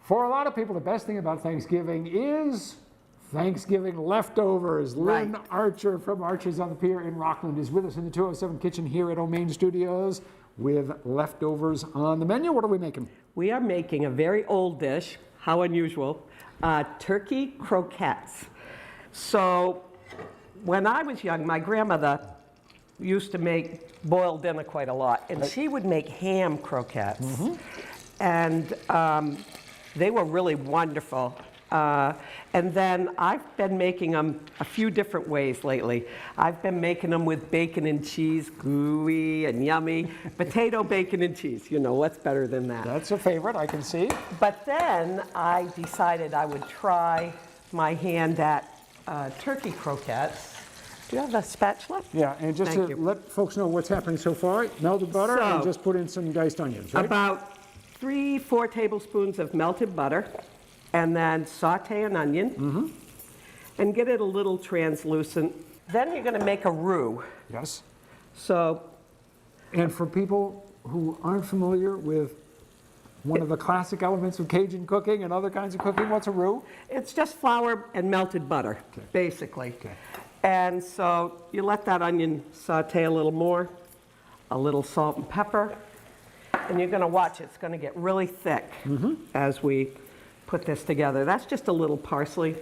For a lot of people, the best thing about Thanksgiving is Thanksgiving leftovers. Lynn Archer from Archer's on the Pier in Rockland is with us in the 207 kitchen here at O'Main Studios with leftovers on the menu. What are we making? We are making a very old dish, how unusual, turkey croquettes. So when I was young, my grandmother used to make boiled dinner quite a lot, and she would make ham croquettes. And they were really wonderful. And then I've been making them a few different ways lately. I've been making them with bacon and cheese, gooey and yummy. Potato, bacon, and cheese. You know, what's better than that? That's a favorite, I can see. But then I decided I would try my hand at turkey croquettes. Do you have a spatula? Yeah, and just to let folks know what's happening so far, melted butter and just put in some diced onions, right? About 3-4 tablespoons of melted butter, and then saute an onion and get it a little translucent. Then you're going to make a roux. Yes. So, and for people who aren't familiar with one of the classic elements of Cajun cooking and other kinds of cooking, what's a roux? it's just flour and melted butter, basically. Okay. And so you let that onion saute a little more, a little salt and pepper, and you're going to watch it's going to get really thick as we put this together. That's just a little parsley.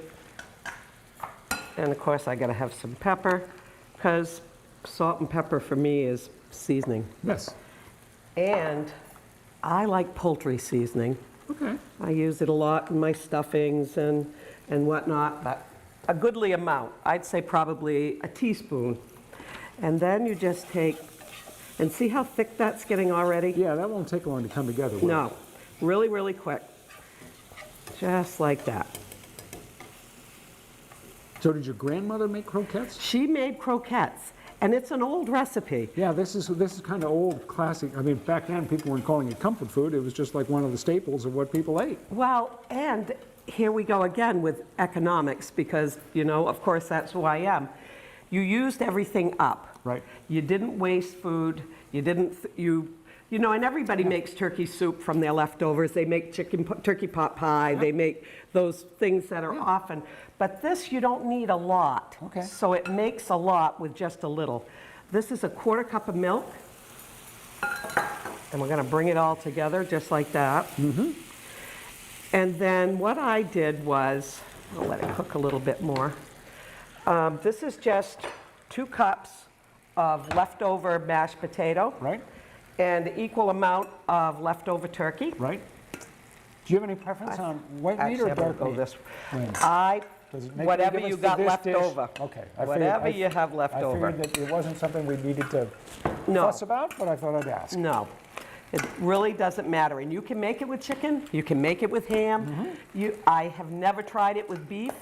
And of course I got to have some pepper, because salt and pepper for me is seasoning. Yes. And I like poultry seasoning. Okay. I use it a lot in my stuffings and whatnot, but a goodly amount. I'd say probably a teaspoon. And then you just take, and see how thick that's getting already? Yeah, that won't take long to come together. Will it? No, really, really quick. Just like that. So did your grandmother make croquettes? She made croquettes, and it's an old recipe. Yeah, this is kind of old, classic. I mean, back then people weren't calling it comfort food. It was just like one of the staples of what people ate. Well, and here we go again with economics, because, you know, of course, that's who I am. You used everything up. Right. You didn't waste food. You didn't, you know, and everybody makes turkey soup from their leftovers. They make turkey pot pie. They make those things that are often. But this, you don't need a lot. Okay. So it makes a lot with just a little. This is a 1/4 cup of milk. And we're going to bring it all together just like that. And then what I did was, I'll let it cook a little bit more. This is just 2 cups of leftover mashed potato. Right. And equal amount of leftover turkey. Right. Do you have any preference on white meat or dark meat? This. Does it make Whatever any you difference got for this left dish? over. Okay. Whatever you have left I over. figured that it wasn't something we needed to fuss about, but I thought I'd ask. No, it really doesn't matter. And you can make it with chicken, you can make it with ham. I have never tried it with beef,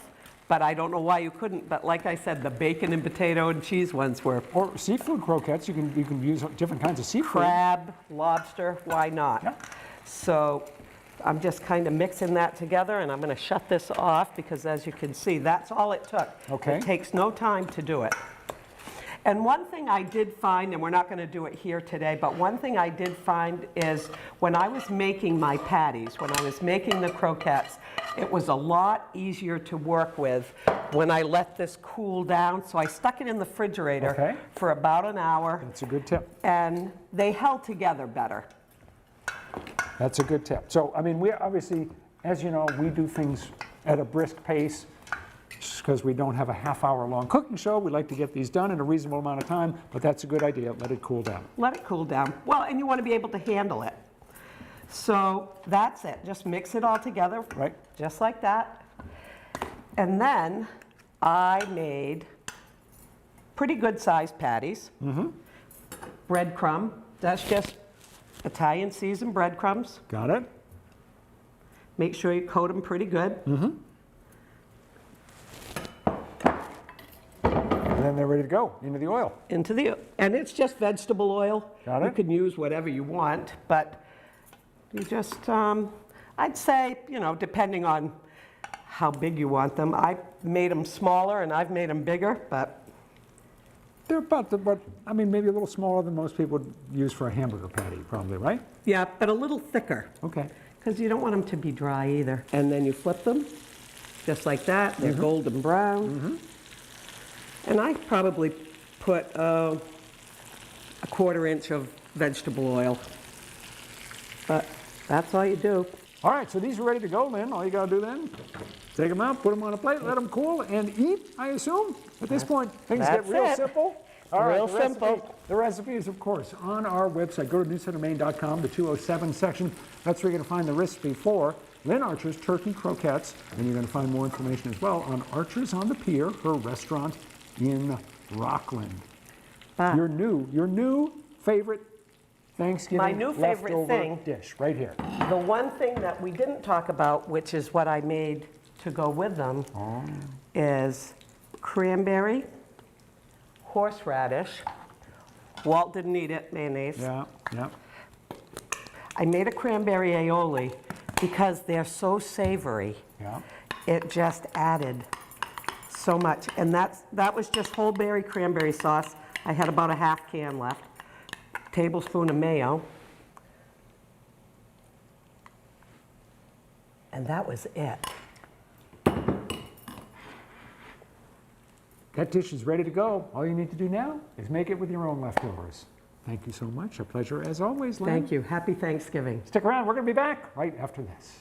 but I don't know why you couldn't. But like I said, the bacon and potato and cheese ones were. Or seafood croquettes, you can use different kinds of seafood. Crab, lobster, why not? Yeah. So I'm just kind of mixing that together, and I'm going to shut this off, because as you can see, that's all it took. Okay. It takes no time to do it. And one thing I did find, and we're not going to do it here today, but one thing I did find is when I was making my patties, when I was making the croquettes, it was a lot easier to work with when I let this cool down. So I stuck it in the refrigerator for about an hour. That's a good tip. And they held together better. That's a good tip. So, I mean, we obviously, as you know, we do things at a brisk pace just because we don't have a half-hour-long cooking show. We like to get these done in a reasonable amount of time, but that's a good idea. Let it cool down. Let it cool down. Well, and you want to be able to handle it. So that's it. Just mix it all together. Right. Just like that. And then I made pretty good-sized patties. Breadcrumb. That's just Italian seasoned breadcrumbs. Got it? Make sure you coat them pretty good. And then they're ready to go into the oil. And it's just vegetable oil. Got it. You can use whatever you want, but you just, I'd say, you know, depending on how big you want them. I made them smaller and I've made them bigger, but. They're about I mean, maybe a little smaller than most people would use for a hamburger patty, probably, right? Yeah, but a little thicker. Okay. because you don't want them to be dry either. And then you flip them, just like that. They're golden brown. And I probably put a 1/4 inch of vegetable oil. But that's all you do. All right, so these are ready to go, Lynn. All you gotta do then, take them out, put them on a plate, let them cool, and eat, I assume. At this point, things get That's real it. simple. All right, Real the recipe- simple. The recipe is, of course, on our website. Go to newscentermaine.com, the 207 section. That's where you're gonna find the recipe for Lynn Archer's turkey croquettes, and you're gonna find more information as well on Archer's on the Pier, her restaurant in Rockland. But Your new favorite Thanksgiving My new favorite leftover thing- dish, right here. the one thing that we didn't talk about, which is what I made to go with them, is cranberry, horseradish. Walt didn't eat it, mayonnaise. Yeah, yeah. I made a cranberry aioli because they're so savory. Yeah. It just added so much. And that was just whole berry cranberry sauce. I had about a half can left. Tablespoon of mayo. And that was it. That dish is ready to go. All you need to do now is make it with your own leftovers. Thank you so much. A pleasure as always, Lynn. Thank you. Happy Thanksgiving. Stick around. We're going to be back right after this.